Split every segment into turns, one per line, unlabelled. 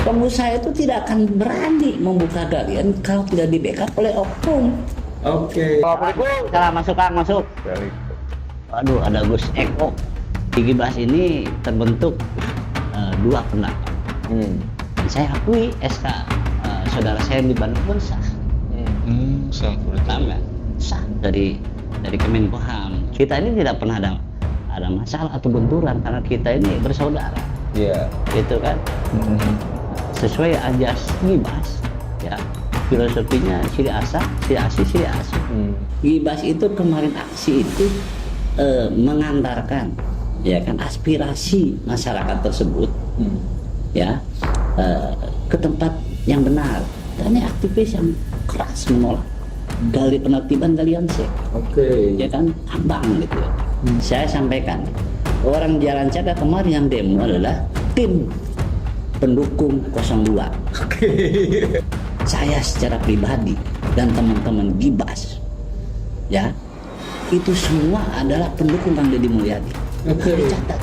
pengusaha itu tidak akan berani membuka galian kalau tidak di backup oleh oknum.
Oke.
Assalamualaikum. Salah masuk Kang, masuk. Waduh, ada Gus Eko. Gibas ini terbentuk dua pendapat. Dan saya akui SK saudara saya di Bandung pun sah.
Sah.
Paham nggak? Sah dari Kemenkumham. Kita ini tidak pernah ada masalah atau benturan karena kita ini bersaudara.
Iya.
Gitu kan? Sesuai ajas Gibas, ya. Filosofinya Siri Asa, Siri Asi, Siri Asi. Gibas itu kemarin aksi itu mengantarkan, ya kan, aspirasi masyarakat tersebut, ya, ke tempat yang benar. Dan ini aktivis yang keras menolak dari penertiban galian sek.
Oke.
Ya kan, abang gitu. Saya sampaikan, orang Jalan Caga kemarin yang demo adalah tim pendukung 02.
Oke.
Saya secara pribadi dan teman-teman Gibas, ya, itu semua adalah pendukung Kang Deddy Mulyadi.
Oke.
Dicatat.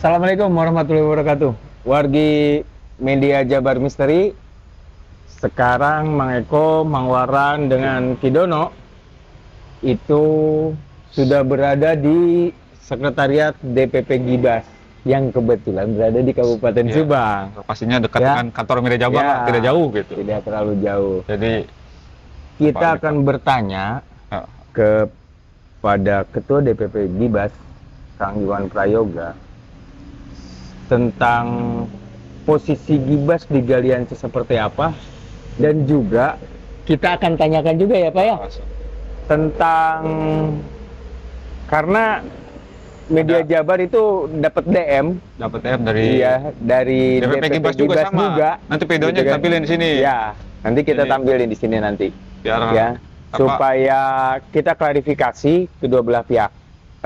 Assalamualaikum warahmatullahi wabarakatuh. Wargi Media Jabar Misteri. Sekarang Mang Eko, Mang Waran dengan Kidono itu sudah berada di sekretariat DPP Gibas yang kebetulan berada di Kabupaten Subang.
Lokasinya dekat dengan kantor Media Jabar, Pak. Tidak jauh gitu.
Tidak terlalu jauh.
Jadi
Kita akan bertanya kepada Ketua DPP Gibas, Kang Iwan Prayoga, tentang posisi Gibas di Galian seperti apa, dan juga kita akan tanyakan juga ya Pak ya, tentang, karena Media Jabar itu dapat DM
dari
dari
DPP Gibas juga sama. Nanti videonya
gitu kan.
tampilin di sini.
Ya, nanti kita tampilin di sini nanti.
Biar
Ya, supaya kita klarifikasi kedua belah pihak.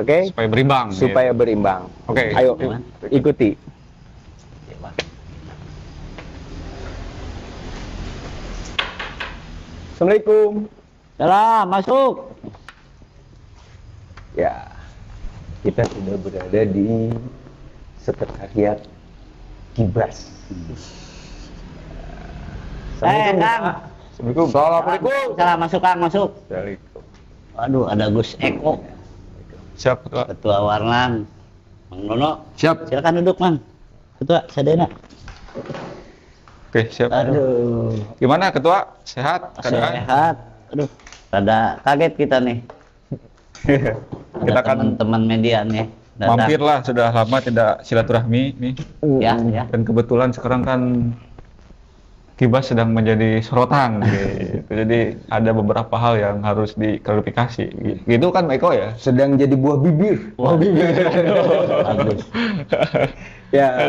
Oke?
supaya berimbang.
Supaya berimbang.
Oke.
Ayo, ikuti. Assalamualaikum.
Salam, masuk.
Ya, kita sudah berada di sekretariat Gibas.
Kang.
Assalamualaikum.
Assalamualaikum. Salam, masuk Kang, masuk.
Assalamualaikum.
Waduh, ada Gus Eko,
Siap, Ketua.
Ketua Warlan. Mang Nono,
Siap.
silakan duduk, Mang. Ketua, Sadena.
Oke, siap.
Aduh,
Gimana, Ketua? Sehat? Keadaan?
sehat. Aduh, rada kaget kita nih. Ada
Kita kan
teman-teman media nih. datang.
mampirlah, sudah lama tidak silaturahmi nih.
Ya, ya.
Dan kebetulan sekarang kan Gibas sedang menjadi sorotan gitu. Jadi ada beberapa hal yang harus diklarifikasi. Gitu kan, Eko ya?
Sedang jadi buah bibir.
Wah, bagus.
Ya,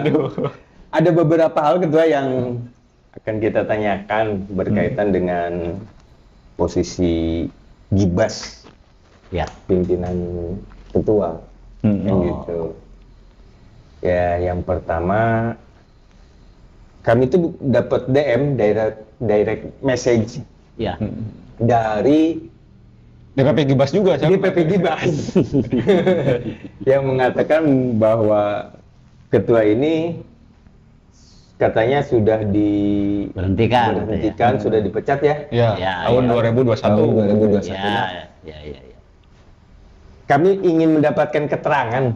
ada beberapa hal Ketua yang akan kita tanyakan berkaitan dengan posisi Gibas,
Ya.
pimpinan ketua, yang gitu. Ya, yang pertama, kami tuh dapat DM, direct message
Ya.
dari
DPP Gibas juga, siapa?
DPP Gibas yang mengatakan bahwa ketua ini katanya sudah
Berhentikan,
diberhentikan, sudah dipecat ya.
Ya,
Ya,
tahun
ya.
2021.
Tahun 2021.
Ya.
Kami ingin mendapatkan keterangan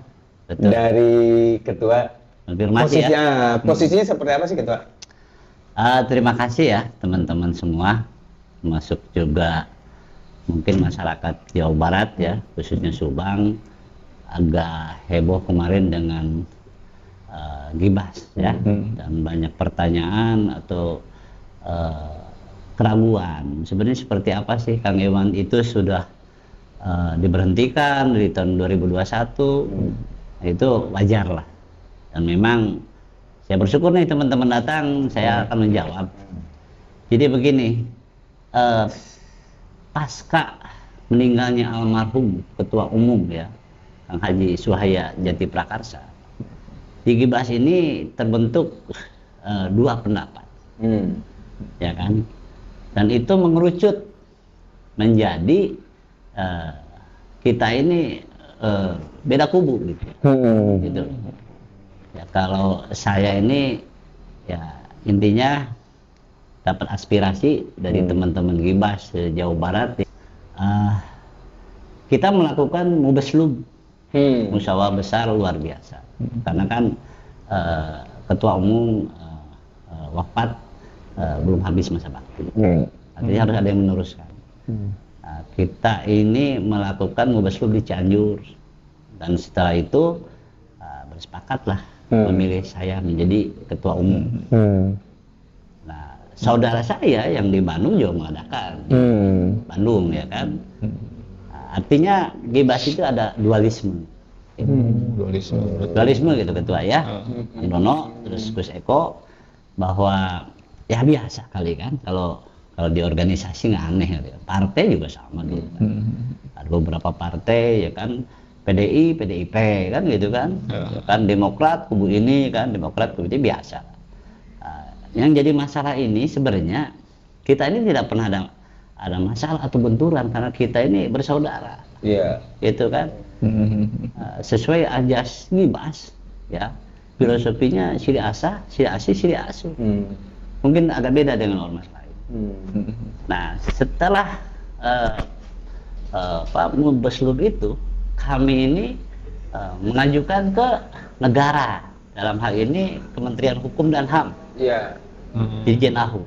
Betul.
dari ketua.
Konfirmasi ya.
Posisinya seperti apa sih ketua?
Terima kasih ya teman-teman semua, termasuk juga mungkin masyarakat Jawa Barat ya, khususnya Subang, agak heboh kemarin dengan Gibas ya, dan banyak pertanyaan atau keraguan. Sebenarnya seperti apa sih Kang Iwan itu sudah diberhentikan di tahun 2021, itu wajar lah. Dan memang saya bersyukur nih teman-teman datang, saya akan menjawab. Jadi begini, pasca meninggalnya almarhum Ketua Umum ya, Kang Haji Suhaya Jati Prakarsa, di Gibas ini terbentuk dua pendapat, ya kan? Dan itu mengerucut menjadi kita ini beda kubu gitu. Gitu. Ya kalau saya ini ya intinya dapat aspirasi dari teman-teman Gibas Jawa Barat. Kita melakukan Mubeslub, musyawarah besar luar biasa. Karena kan ketua umum wafat, belum habis masa bakti. Artinya harus ada yang meneruskan. Kita ini melakukan Mubeslub di Cianjur, dan setelah itu bersepakatlah memilih saya menjadi ketua umum. Nah, saudara saya yang di Bandung juga mengadakan Bandung, ya kan. Artinya Gibas itu ada dualisme. Dualisme gitu ketua ya. Bang Dono terus Gus Eko, bahwa ya biasa kali kan kalau di organisasi nggak aneh gitu. Partai juga sama dulu kan. Ada beberapa partai ya kan, PDI, PDIP kan gitu kan. Ya kan Demokrat kubu ini kan, Demokrat kubu ini biasa. Yang jadi masalah ini sebenarnya kita ini tidak pernah ada masalah atau benturan karena kita ini bersaudara.
Iya.
Gitu kan. Sesuai ajas Gibas ya. Filosofinya Siri Asa, Siri Asi, Siri Asu. Mungkin agak beda dengan ormas lain. Nah, setelah Pak Mubeslub itu, kami ini mengajukan ke negara, dalam hal ini Kementerian Hukum dan HAM.
Iya.
Dirjen AHU.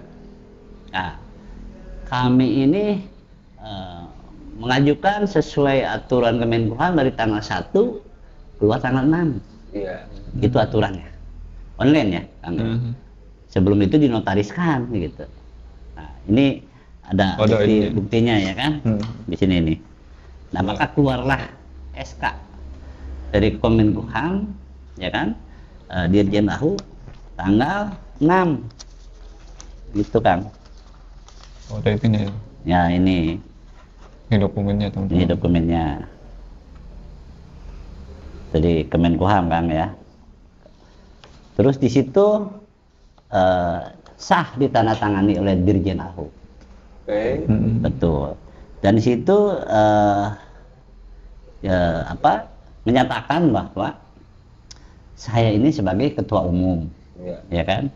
Nah, kami ini mengajukan sesuai aturan Kemenkumham dari tanggal 1 keluar tanggal 6.
Iya.
Itu aturannya. Online ya, Kang. Sebelum itu dinotariskan gitu. Nah, ini ada buktinya ya kan? Di sini nih. Nah, maka keluarlah SK dari Kemenkumham ya kan? Dirjen AHU tanggal 6. Gitu, Kang.
Oh, ada itunya ya.
Ya, ini
Dokumennya, teman-teman.
ini dokumennya. Jadi Kemenkumham, Kang ya. Terus di situ sah ditandatangani oleh Dirjen AHU.
Oke.
Betul. Dan di situ menyatakan bahwa saya ini sebagai ketua umum, ya kan.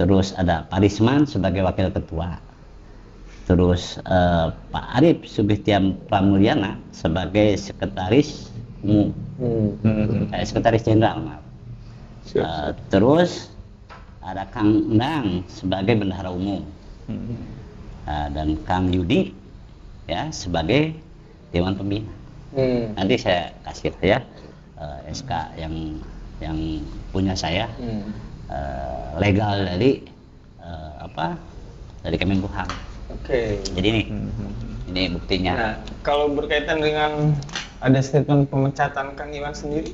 Terus ada Pak Risman sebagai wakil ketua. Terus Pak Arif Subihtiam Pramulyana sebagai sekretaris umum, sekretaris jenderal, maaf. Terus ada Kang Endang sebagai bendahara umum, dan Kang Yudi ya sebagai dewan pembina. Nanti saya kasih ya SK yang punya saya, legal dari dari Kemenkumham.
Oke.
Jadi ini buktinya.
Nah, kalau berkaitan dengan ada statement pemecatan Kang Iwan sendiri?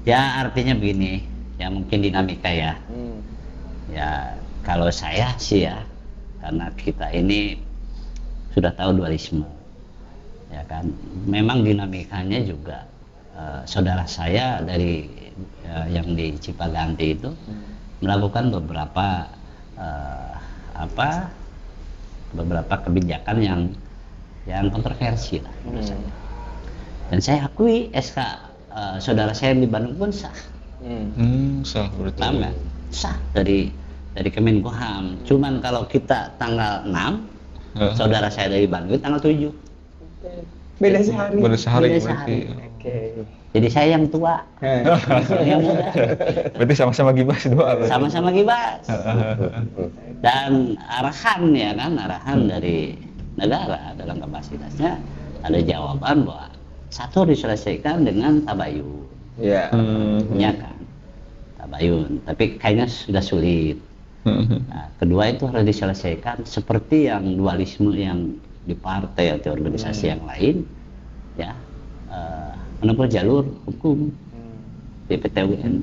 Ya artinya begini, ya mungkin dinamika ya. Ya kalau saya sih ya, karena kita ini sudah tahu dualisme, ya kan. Memang dinamikanya juga saudara saya dari yang di Cipaganti itu melakukan beberapa beberapa kebijakan yang kontroversi lah menurut saya. Dan saya akui SK saudara saya di Bandung pun sah.
Sah berarti.
Paham nggak? Sah dari Kemenkumham. Cuman kalau kita tanggal 6, saudara saya dari Bandung tanggal 7.
Beda sehari.
Beda sehari
Beda
berarti.
Oke.
Jadi saya yang tua, yang muda.
Berarti sama-sama Gibas dua.
Sama-sama Gibas. Dan arahan dari negara dalam kapasitasnya ada jawaban bahwa satu diselesaikan dengan tabayun.
Iya.
Ya kan, tabayun. Tapi kayaknya sudah sulit. Nah, kedua itu harus diselesaikan seperti yang dualisme yang di partai atau organisasi yang lain, ya, menempuh jalur hukum di PT UN.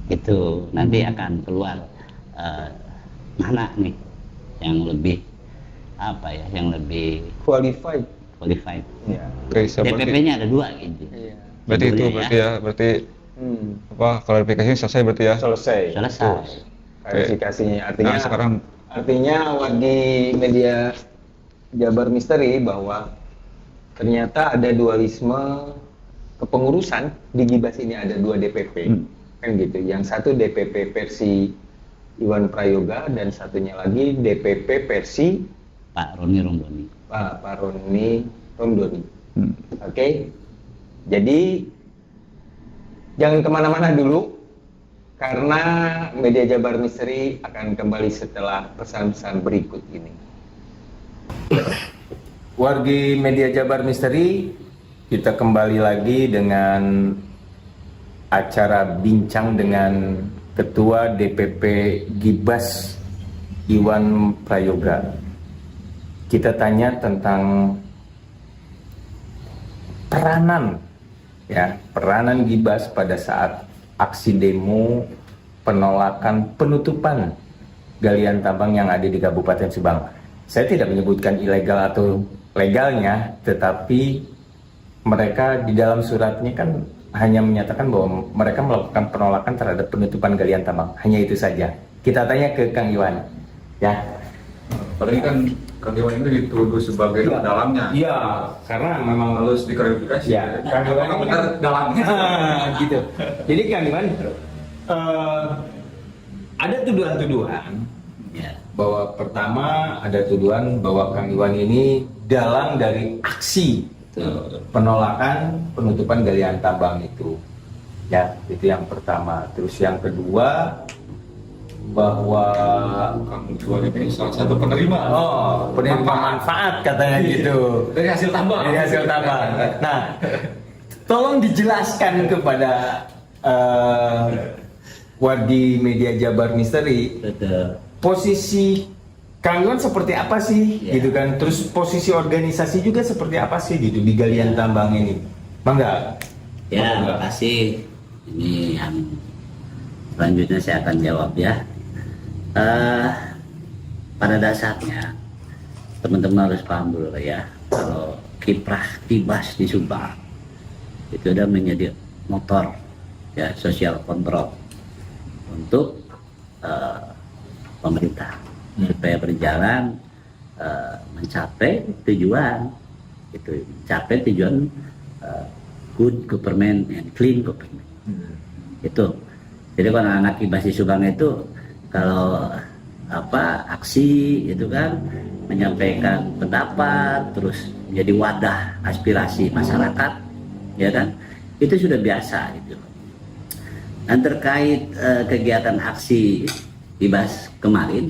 Itu nanti akan keluar mana nih yang lebih yang lebih
Qualified.
Ya.
Oke,
DPP-nya ada 2 gitu.
Iya.
Berarti itu berarti klarifikasinya selesai berarti ya.
Selesai. Klarifikasinya artinya artinya wargi media Jabar Misteri bahwa ternyata ada dualisme kepengurusan di Gibas ini ada 2 DPP, kan gitu. Yang satu DPP versi Iwan Prayoga dan satunya lagi DPP versi
Pak Roni Romdoni.
Pak Roni Romdoni. Oke. Jadi jangan kemana-mana dulu, karena Media Jabar Misteri akan kembali setelah pesan-pesan berikut ini. Wargi Media Jabar Misteri, kita kembali lagi dengan acara bincang dengan Ketua DPP Gibas Iwan Prayoga. Kita tanya tentang peranan Gibas pada saat aksi demo penolakan penutupan galian tambang yang ada di Kabupaten Subang. Saya tidak menyebutkan ilegal atau legalnya, tetapi mereka di dalam suratnya kan hanya menyatakan bahwa mereka melakukan penolakan terhadap penutupan galian tambang. Hanya itu saja. Kita tanya ke Kang Iwan. Ya.
Padahal kan Kang Iwan ini dituduh sebagai dalamnya.
Iya, karena memang
Harus diklarifikasi.
ya, Kang Iwan
Apakah benar dalamnya?
gitu. Jadi Kang Iwan, ada tuduhan-tuduhan
Ya.
bahwa pertama ada tuduhan bahwa Kang Iwan ini dalang dari aksi penolakan penutupan galian tambang itu. Ya, itu yang pertama. Terus yang kedua bahwa
Kang Iwan ini salah satu penerima.
penerima manfaat katanya gitu.
Dari hasil tambang.
Dari hasil tambang. Nah, tolong dijelaskan kepada wargi Media Jabar Misteri,
Betul.
posisi Kang Iwan seperti apa sih,
Ya.
gitu kan? Terus posisi organisasi juga seperti apa sih gitu di galian tambang ini? Bangga.
Ya, terima kasih. Ini yang selanjutnya saya akan jawab ya. Pada dasarnya teman-teman harus paham dulu ya, kalau kiprah Gibas di Subang itu udah menjadi motor ya sosial kontrol untuk pemerintah supaya berjalan mencapai tujuan itu, mencapai tujuan good government and clean government. Itu. Jadi kalau anak Gibas di Subang itu kalau aksi itu kan menyampaikan pendapat, terus menjadi wadah aspirasi masyarakat, ya kan? Itu sudah biasa gitu. Dan terkait kegiatan aksi Gibas kemarin,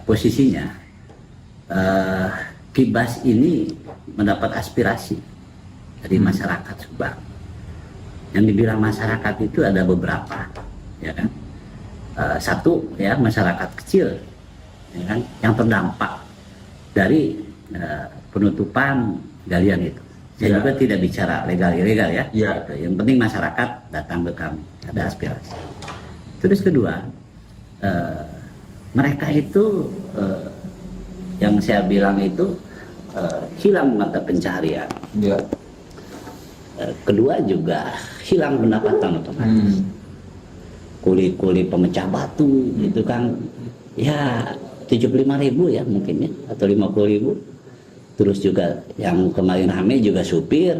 posisinya Gibas ini mendapat aspirasi dari masyarakat Subang. Yang dibilang masyarakat itu ada beberapa, ya kan? Satu ya masyarakat kecil, ya kan, yang terdampak dari penutupan galian itu. Saya juga tidak bicara legal-ilegal ya. Gitu. Yang penting masyarakat datang ke kami, ada aspirasi. Terus kedua, mereka itu yang saya bilang itu hilang mata pencaharian. Kedua juga hilang pendapatan otomatis. Kuli-kuli pemecah batu itu kan ya 75.000 ya mungkin ya, atau 50.000. Terus juga yang kemarin rame juga supir,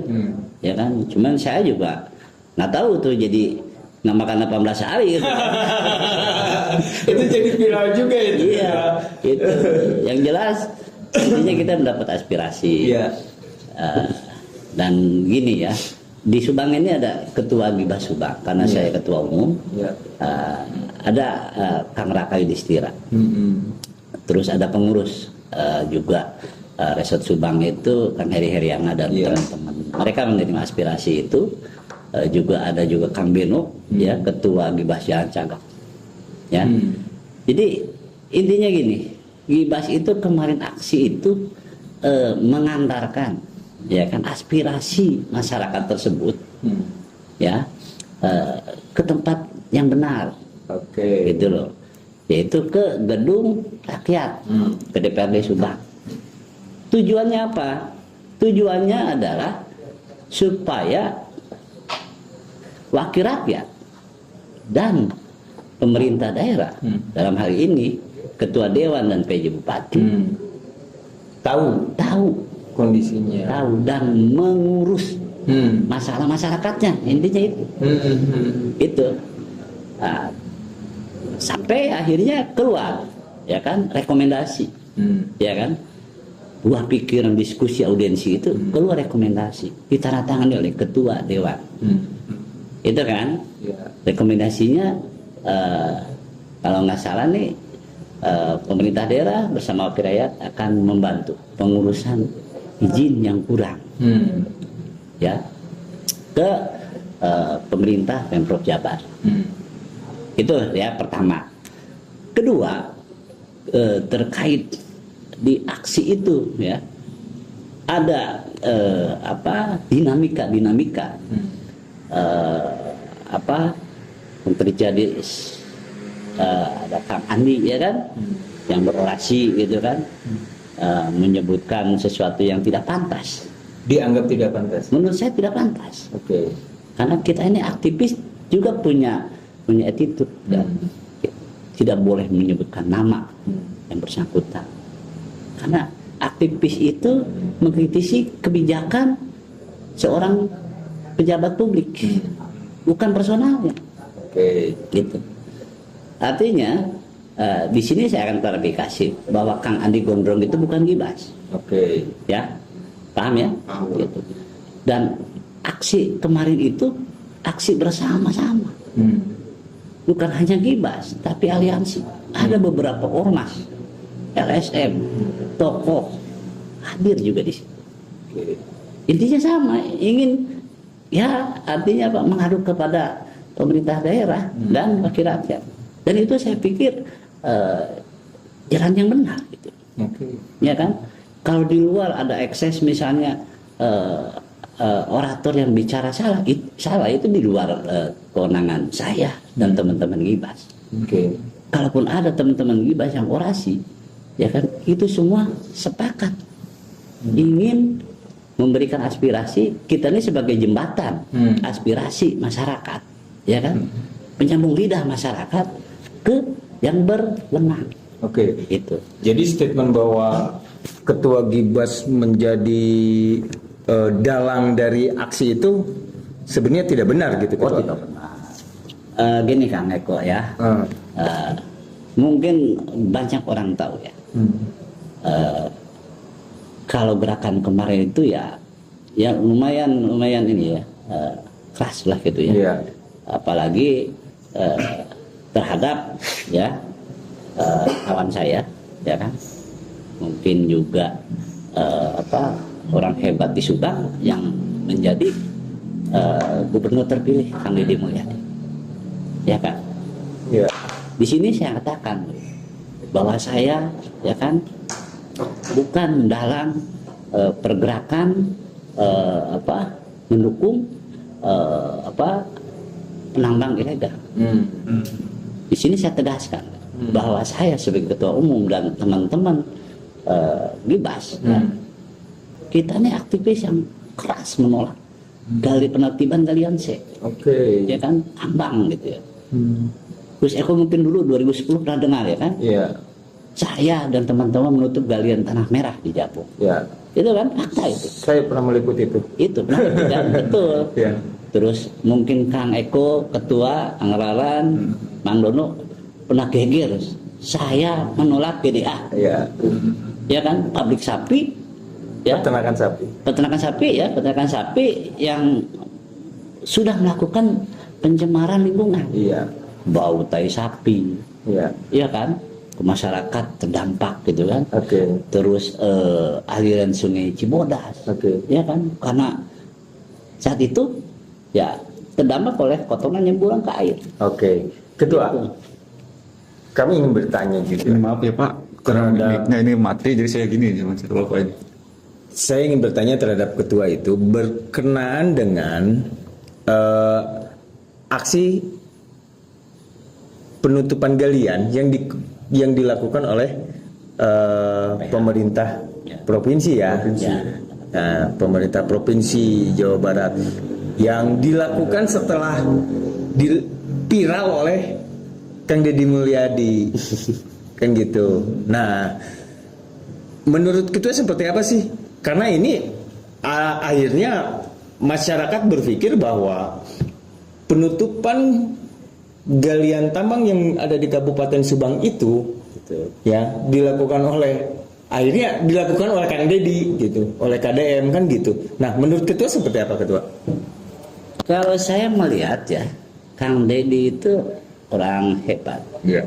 ya kan. Cuman saya juga nggak tahu tuh jadi nggak makan 18 hari gitu.
Itu jadi viral juga itu.
Iya, itu. Yang jelas intinya kita mendapat aspirasi. Dan gini ya, di Subang ini ada ketua Gibas Subang karena saya ketua umum. Ada Kang Raka Yudhistira. Terus ada pengurus juga Resort Subang itu Kang Heri Heriana dan teman-teman. Mereka menerima aspirasi itu. Juga ada juga Kang Beno, ya ketua Gibas Jalan Cagak. Ya. Jadi intinya gini, Gibas itu kemarin aksi itu mengantarkan ya kan aspirasi masyarakat tersebut ya ke tempat yang benar. Gitu loh. Yaitu ke gedung rakyat, ke DPRD Subang. Tujuannya apa? Tujuannya adalah supaya wakil rakyat dan pemerintah daerah dalam hal ini ketua dewan dan PJ Bupati tahu
Kondisinya.
tahu dan mengurus masalah masyarakatnya, intinya itu. Itu. Nah, sampai akhirnya keluar, ya kan, rekomendasi, ya kan, buah pikiran diskusi audiensi itu keluar rekomendasi, ditandatangani oleh ketua dewan, itu kan, rekomendasinya kalau nggak salah nih pemerintah daerah bersama wakil rakyat akan membantu pengurusan izin yang kurang, ya, ke pemerintah Pemprov Jabar. Itu ya pertama. Kedua, terkait di aksi itu ya ada dinamika yang terjadi, ada Kang Andi ya kan, yang berorasi gitu kan, menyebutkan sesuatu yang tidak pantas.
Dianggap tidak pantas.
Menurut saya tidak pantas.
Oke.
Karena kita ini aktivis juga punya attitude, dan tidak boleh menyebutkan nama yang bersangkutan. Karena aktivis itu mengkritisi kebijakan seorang pejabat publik, bukan personalnya.
Oke.
Gitu. Artinya di sini saya akan klarifikasi bahwa Kang Andi Gondrong itu bukan gibas.
Oke.
Ya, paham ya? Gitu. Dan aksi kemarin itu aksi bersama-sama. Bukan hanya gibas, tapi aliansi. Ada beberapa ormas, LSM, tokoh hadir juga di situ. Intinya sama, ingin ya artinya Pak mengadu kepada pemerintah daerah dan wakil rakyat. Dan itu saya pikir jalan yang benar gitu. Ya kan? Kalau di luar ada ekses misalnya orator yang bicara salah itu di luar kewenangan saya dan teman-teman gibas. Kalaupun ada teman-teman gibas yang orasi, ya kan, itu semua sepakat ingin memberikan aspirasi. Kita ini sebagai jembatan aspirasi masyarakat, ya kan, penyambung lidah masyarakat ke yang berwenang.
Oke.
Itu.
Jadi statement bahwa ketua gibas menjadi dalang dari aksi itu sebenarnya tidak benar gitu.
Oh, tidak benar. Gini Kang Eko ya, mungkin banyak orang tahu ya, kalau gerakan kemarin itu ya lumayan ini ya, keras lah gitu ya.
Yeah.
Apalagi terhadap ya kawan saya, ya kan, mungkin juga orang hebat di Subang yang menjadi gubernur terpilih Kang Deddy Mulyadi, ya kan.
Yeah.
Di sini saya katakan bahwa saya, ya kan, bukan dalam pergerakan mendukung penambang ilegal. Di sini saya tegaskan bahwa saya sebagai ketua umum dan teman-teman gibas, ya, kita ini aktivis yang keras menolak dari penertiban galian C.
Oke.
Ya kan, tambang gitu ya. Terus Eko mungkin dulu 2010 pernah dengar ya kan?
Iya.
Saya dan teman-teman menutup galian tanah merah di Japung.
Ya.
Itu kan fakta itu.
Saya pernah meliput itu.
Itu benar kan? Betul.
Ya.
Terus mungkin Kang Eko, ketua, Kang Ralan, Mang Dono pernah geger. Saya menolak PDA.
Iya.
Ya kan, pabrik sapi. Ya.
Peternakan sapi.
Peternakan sapi yang sudah melakukan pencemaran lingkungan.
Iya.
Bau tai sapi.
Iya.
Iya kan? Ke masyarakat terdampak gitu kan.
Oke.
Terus aliran sungai Cibodas.
Oke.
Ya kan? Karena saat itu ya terdampak oleh kotoran yang pulang ke air.
Oke. Ketua, kami ingin bertanya juga.
Ini maaf ya Pak, karena
Terhadap-
mic-nya ini mati jadi saya gini cuma saya lupa ini.
Saya ingin bertanya terhadap ketua itu berkenaan dengan aksi penutupan galian yang dilakukan oleh pemerintah provinsi ya. Nah, pemerintah provinsi Jawa Barat yang dilakukan setelah viral oleh Kang Deddy Mulyadi kan gitu. Nah, menurut ketua seperti apa sih? Karena ini akhirnya masyarakat berpikir bahwa penutupan galian tambang yang ada di Kabupaten Subang itu ya dilakukan oleh Kang Deddy gitu, oleh KDM kan gitu. Nah, menurut Ketua seperti apa, Ketua?
Kalau saya melihat ya, Kang Deddy itu orang hebat.
Iya.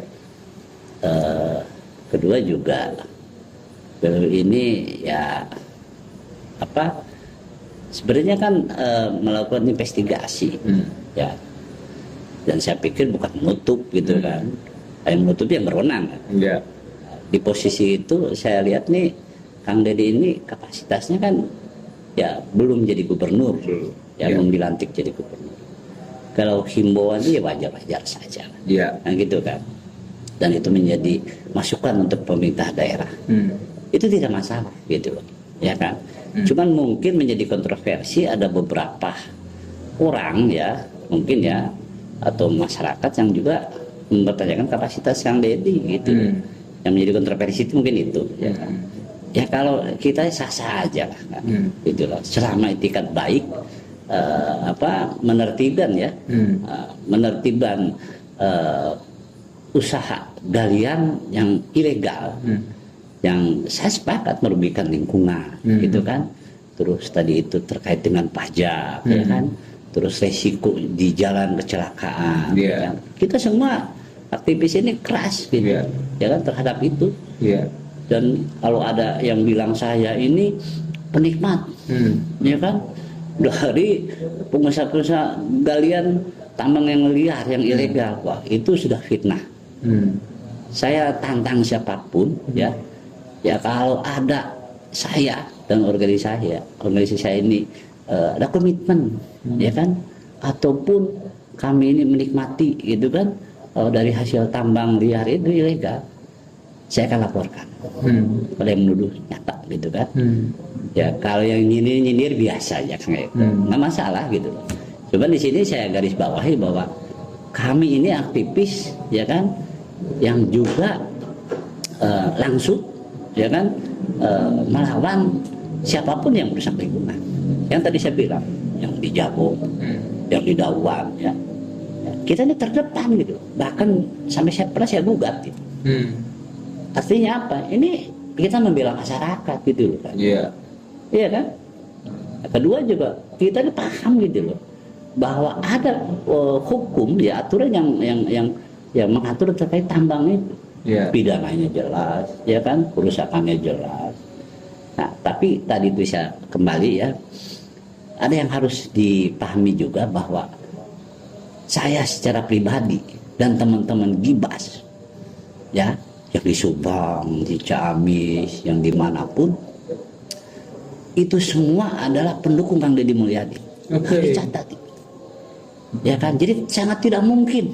Kedua juga beliau ini ya sebenarnya kan melakukan investigasi ya, dan saya pikir bukan menutup gitu kan, yang menutup yang berwenang kan.
Iya.
Di posisi itu saya lihat nih Kang Deddy ini kapasitasnya kan ya belum jadi gubernur, belum dilantik jadi gubernur. Kalau himbauan ya wajar-wajar saja, nah gitu kan. Dan itu menjadi masukan untuk pemerintah daerah. Itu tidak masalah gitu loh, ya kan. Cuman mungkin menjadi kontroversi ada beberapa orang ya, mungkin ya, atau masyarakat yang juga mempertanyakan kapasitas Kang Deddy gitu. Yang menjadi kontroversi itu mungkin itu, ya kan. Ya kalau kita sah-sah aja lah, kan? Gitu loh. Selama itikat baik, menertibkan ya, menertibkan usaha galian yang ilegal, yang saya sepakat merugikan lingkungan, gitu kan. Terus tadi itu terkait dengan pajak, ya kan. Terus resiko di jalan kecelakaan, ya kan? Kita semua aktivis ini keras, gitu, ya kan, terhadap itu. Dan kalau ada yang bilang saya ini penikmat, ya kan, dari pengusaha-pengusaha galian tambang yang liar, yang ilegal, wah itu sudah fitnah. Saya tantang siapapun, ya kalau ada saya dan organisasi saya ini ada komitmen, ya kan, ataupun kami ini menikmati, gitu kan, dari hasil tambang liar itu ilegal, saya akan laporkan. Kalau yang menuduh nyata, gitu kan. Ya kalau yang nyindir biasa aja, nggak masalah gitu. Coba di sini saya garis bawahi bahwa kami ini aktivis, ya kan, yang juga langsung, ya kan, melawan siapapun yang merusak lingkungan. Yang tadi saya bilang, yang di Jabung, yang di Dawan, ya. Kita ini terdepan gitu. Bahkan sampai saya pernah saya gugat gitu. Artinya apa? Ini kita membela masyarakat gitu loh kan. Iya kan? Kedua juga kita ini paham gitu loh bahwa ada hukum ya, aturan yang mengatur terkait tambang itu. Pidananya jelas, ya kan, kerusakannya jelas. Nah, tapi tadi itu saya kembali ya, ada yang harus dipahami juga bahwa saya secara pribadi dan teman-teman Gibas, ya, yang di Subang, di Ciamis, yang dimanapun, itu semua adalah pendukung Kang Deddy Mulyadi. Harus dicatat, ya kan. Jadi sangat tidak mungkin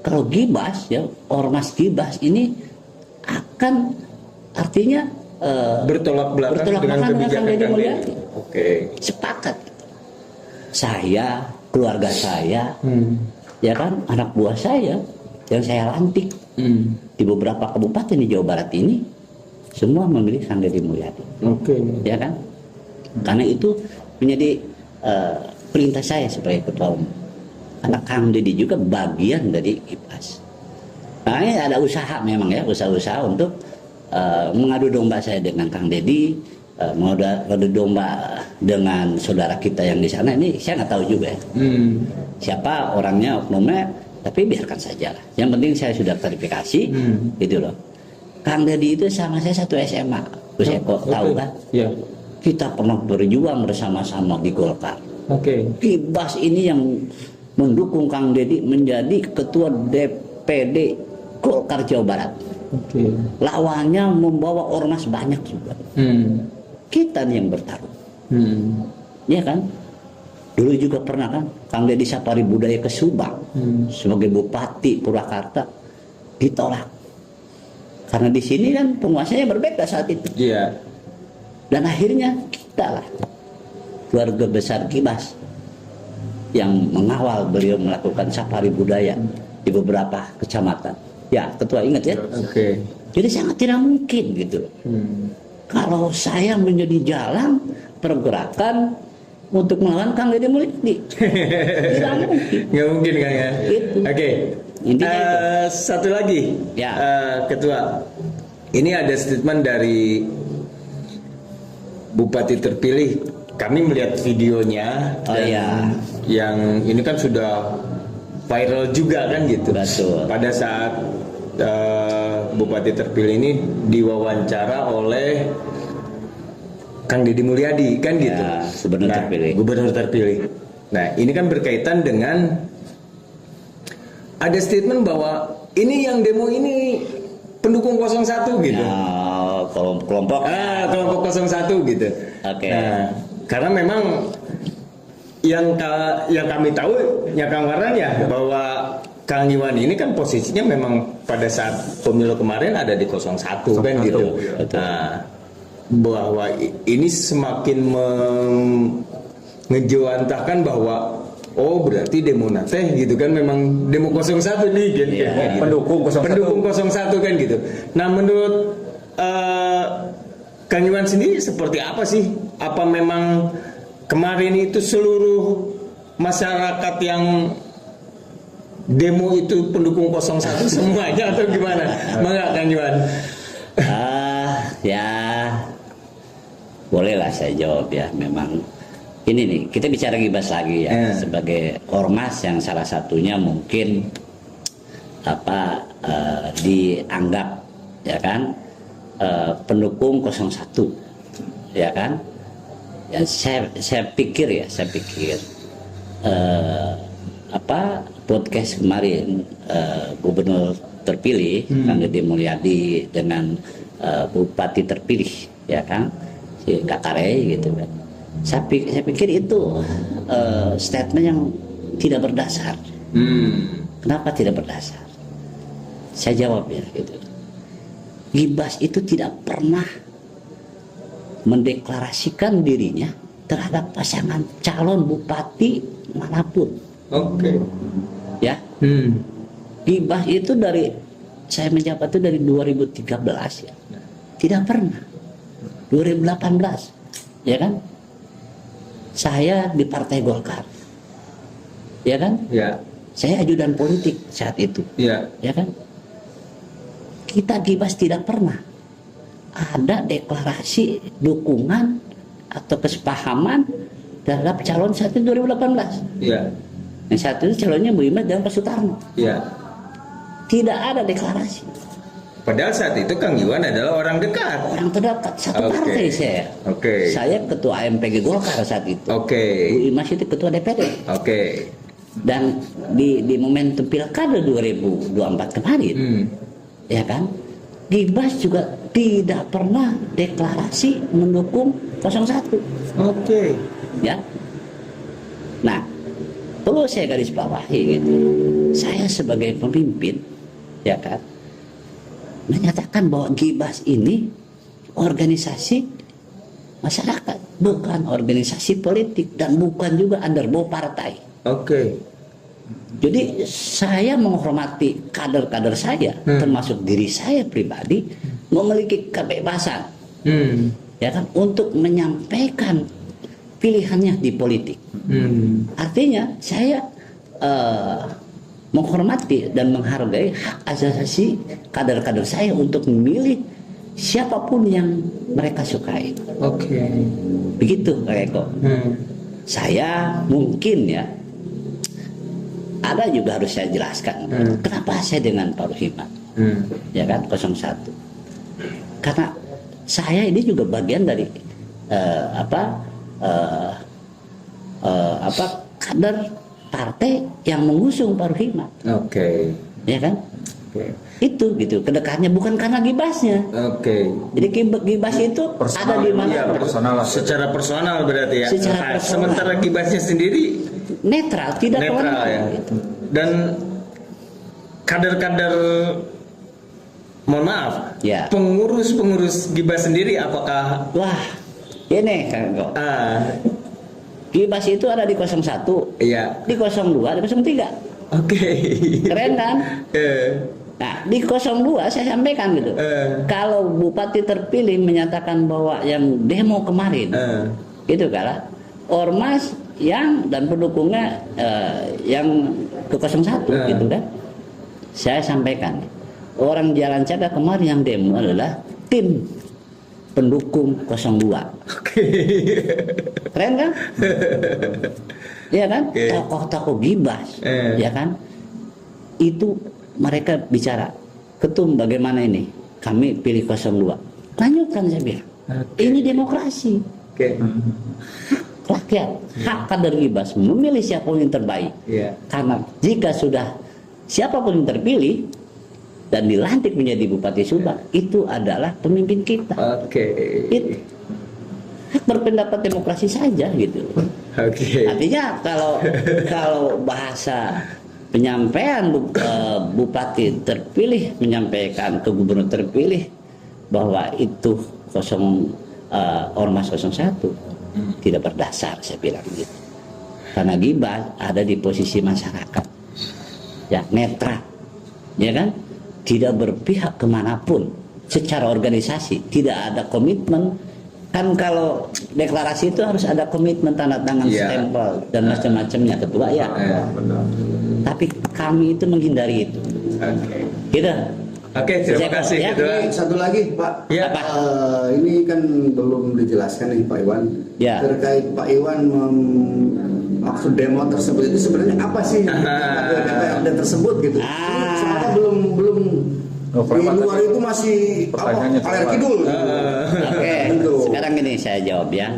kalau Gibas, ya, ormas Gibas ini akan artinya
bertolak belakang dengan kebijakan Kang Deddy. Sepakat. Saya, keluarga saya, ya kan, anak buah saya yang saya lantik di beberapa kabupaten di Jawa Barat ini, semua memilih Kang Deddy Mulyadi. Ya kan? Karena itu menjadi perintah saya sebagai ketua umum. Karena Kang Deddy juga bagian dari Gibas. Nah, ini ada usaha memang ya, usaha-usaha untuk mengadu domba saya dengan Kang Deddy, mengadu domba dengan saudara kita yang di sana. Ini saya nggak tahu juga ya. Siapa orangnya, oknumnya, tapi biarkan saja lah. Yang penting saya sudah verifikasi, gitu loh. Kang Deddy itu sama saya satu SMA. Gus Eko tahu kan? Kita pernah berjuang bersama-sama di Golkar. Gibas ini yang mendukung Kang Deddy menjadi ketua DPD Golkar Jawa Barat. Lawannya membawa ormas banyak juga. Kita nih yang bertarung. Ya kan? Dulu juga pernah kan Kang Deddy Sapari Budaya ke Subang sebagai Bupati Purwakarta, ditolak. Karena di sini kan penguasanya berbeda saat itu. Dan akhirnya kita lah, keluarga besar Gibas, yang mengawal beliau melakukan safari budaya di beberapa kecamatan. Ya, ketua ingat ya. Jadi sangat tidak mungkin gitu. Kalau saya menjadi jalan pergerakan
untuk melawan Kang Deddy Mulyadi. Tidak mungkin.
Nggak mungkin kan ya.
Itu.
Oke.
Intinya itu.
Satu lagi,
Ya.
Ketua. Ini ada statement dari Bupati terpilih. Kami melihat videonya.
Oh, iya.
Yang ini kan sudah viral juga kan gitu.
Betul.
Pada saat Bupati terpilih ini diwawancara oleh Kang Deddy Mulyadi kan gitu.
Gubernur terpilih.
Gubernur terpilih. Nah, ini kan berkaitan dengan ada statement bahwa ini yang demo ini pendukung 01 gitu.
Nah, kelompok.
Kelompok 01 gitu.
Oke.
Nah, karena memang yang kami tahu ya Kang Warnan ya bahwa Kang Iwan ini kan posisinya memang pada saat pemilu kemarin ada di 01 kan gitu.
Betul.
Nah, bahwa ini semakin ngejawantahkan bahwa oh berarti demo nate gitu kan memang demo 01 nih gitu.
Iya,
Pendukung 01 kan gitu. Nah, menurut Kang Iwan sendiri seperti apa sih? Apa memang kemarin itu seluruh masyarakat yang demo itu pendukung 01 semuanya atau gimana? Mangga Kang Iwan.
Ya bolehlah saya jawab ya. Memang ini nih kita bicara gibas lagi ya, sebagai ormas yang salah satunya mungkin dianggap ya kan pendukung 01 ya kan. Ya, saya pikir podcast kemarin gubernur terpilih Kang Deddy Mulyadi dengan bupati terpilih ya kan si Kakare gitu kan. Saya pikir itu statement yang tidak berdasar. Kenapa tidak berdasar? Saya jawab ya gitu. Gibas itu tidak pernah mendeklarasikan dirinya terhadap pasangan calon bupati manapun.
Oke.
Ya. Gibas itu saya menjabat itu dari 2013 ya. Tidak pernah. 2018 ya kan? Saya di Partai Golkar. Ya kan?
Ya.
Saya ajudan politik saat itu.
Ya.
Ya kan? Kita Gibas tidak pernah ada deklarasi dukungan atau kesepahaman terhadap calon saat itu 2018.
Ya.
Yang saat itu calonnya Bu Imas dan Pak Sutarno.
Ya.
Tidak ada deklarasi.
Padahal saat itu Kang Iwan adalah orang dekat.
Orang terdekat satu partai saya.
Oke.
Saya ketua AMPG Golkar saat itu.
Oke.
Bu Imas itu ketua DPD.
Oke.
Dan di momentum pilkada 2024 kemarin, ya kan, Gibas juga tidak pernah deklarasi mendukung 01.
Oke.
Ya. Nah, perlu saya garis bawahi gitu. Saya sebagai pemimpin, ya kan, menyatakan bahwa Gibas ini organisasi masyarakat, bukan organisasi politik dan bukan juga underbow partai.
Oke.
Jadi saya menghormati kader-kader saya, termasuk diri saya pribadi, memiliki kebebasan, ya kan, untuk menyampaikan pilihannya di politik. Artinya saya menghormati dan menghargai hak asasi kader-kader saya untuk memilih siapapun yang mereka sukai.
Oke.
Begitu Kak Eko. Saya mungkin ya, ada juga harus saya jelaskan kenapa saya dengan Pak Ruhimat, ya kan, 01. Karena saya ini juga bagian dari kader partai yang mengusung Pak Ruhimat.
Oke.
Ya kan?
Oke.
Itu gitu, kedekatannya bukan karena Gibasnya.
Oke.
Jadi Gibas itu ada di mana?
Iya, personal. Secara personal berarti ya.
Secara
Nah,
personal.
sementara Gibasnya sendiri
Netral, tidak
netral
kewenangan,
ya.
gitu.
Dan kader-kader, mohon maaf,
Ya.
pengurus Gibas sendiri apakah
Wah, ini Kang Eko. Gibas itu ada di 01,
iya.
di 02, di 03.
Oke.
Keren kan? Nah, di 02 saya sampaikan gitu. Kalau bupati terpilih menyatakan bahwa yang demo kemarin, gitu kan, ormas yang dan pendukungnya yang ke 01 gitu kan. Saya sampaikan, orang Jalan Cadas kemarin yang demo adalah tim pendukung 02. Keren kan? Iya kan? Tokoh-tokoh Gibas, ya kan? Itu mereka bicara, ketum bagaimana ini? Kami pilih 02. Lanjutkan saya bilang. Ini demokrasi. Rakyat, hak kader Gibas memilih siapapun yang terbaik. Karena jika sudah siapapun yang terpilih dan dilantik menjadi Bupati Subang, itu adalah pemimpin kita. Itu hak berpendapat demokrasi saja gitu. Artinya kalau bahasa penyampaian Bupati terpilih menyampaikan ke Gubernur terpilih bahwa itu ormas 01 tidak berdasar, saya bilang gitu. Karena Gibas ada di posisi masyarakat, ya netral, ya kan, tidak berpihak kemanapun. Secara organisasi tidak ada komitmen. Kan kalau deklarasi itu harus ada komitmen, tanda tangan, stempel dan macam-macamnya ketua ya. Tapi kami itu menghindari itu. Gitu.
Terima kasih.
Ya.
Satu lagi Pak, ini kan belum dijelaskan nih Pak Iwan, terkait Pak Iwan maksud demo tersebut itu sebenarnya apa sih DPRD tersebut gitu? Sebenarnya belum di luar itu masih aler kidul.
Oke, sekarang ini saya jawab ya.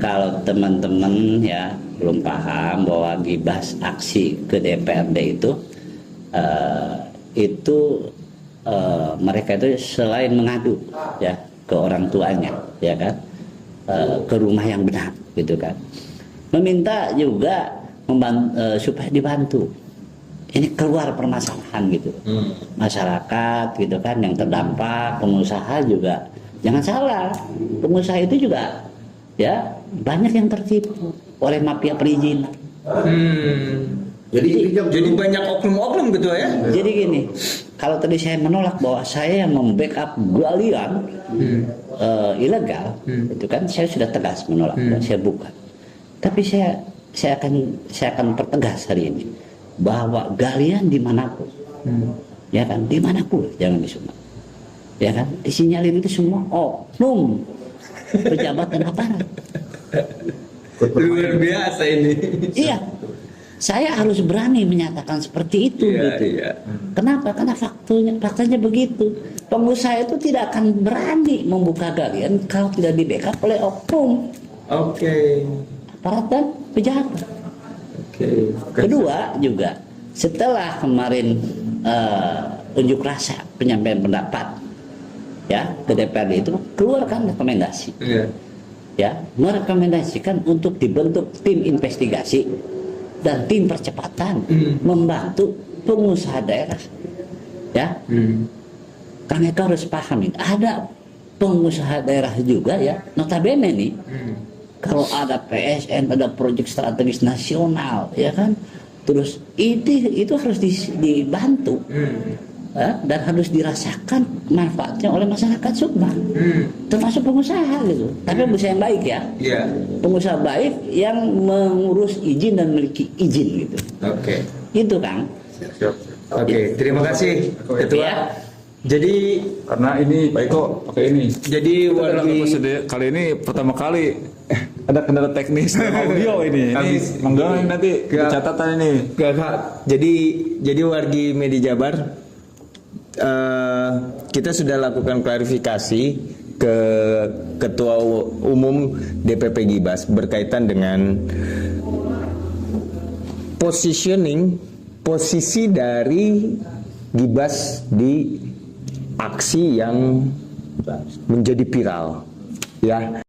Kalau teman-teman ya belum paham bahwa Gibas aksi ke DPRD itu mereka itu selain mengadu ya ke orang tuanya, ya kan, ke rumah yang benar gitu kan, meminta juga supaya dibantu ini keluar permasalahan gitu. Masyarakat gitu kan yang terdampak, pengusaha juga jangan salah, pengusaha itu juga ya banyak yang tertipu oleh mafia perizinan.
Jadi banyak oknum-oknum gitu ya.
Jadi gini, kalau tadi saya menolak bahwa saya yang membackup galian ilegal, itu kan saya sudah tegas menolak, saya bukan. Tapi saya akan pertegas hari ini bahwa galian dimanapun, ya kan, dimanapun, jangan di Sumatera, ya kan, disinyalir itu semua oknum pejabat dan aparat.
Luar biasa ini.
Iya. Saya harus berani menyatakan seperti itu gitu. Kenapa? Karena faktanya begitu. Pengusaha itu tidak akan berani membuka galian kalau tidak di-backup oleh oknum. Aparat dan pejabat. Kedua juga, setelah kemarin unjuk rasa penyampaian pendapat ya ke DPRD itu keluarkan rekomendasi. Ya, merekomendasikan untuk dibentuk tim investigasi dan tim percepatan membantu pengusaha daerah, ya. Karena itu harus paham ini. Ada pengusaha daerah juga ya, notabene nih, kalau ada PSN, ada proyek strategis nasional, ya kan, terus itu harus dibantu, ya, dan harus dirasakan manfaatnya oleh masyarakat Subang, termasuk pengusaha gitu. Tapi pengusaha yang baik ya, pengusaha baik yang mengurus izin dan memiliki izin gitu. Itu Kang.
Terima kasih Ketua.
Ya.
Jadi
Karena ini Pak Eko pakai ini.
Jadi
Kali ini pertama kali ada kendala teknis audio ini. Ini mangga nanti catatan ini.
Jadi wargi Media Jabar, kita sudah lakukan klarifikasi ke Ketua Umum DPP Gibas berkaitan dengan posisi dari Gibas di aksi yang menjadi viral, ya.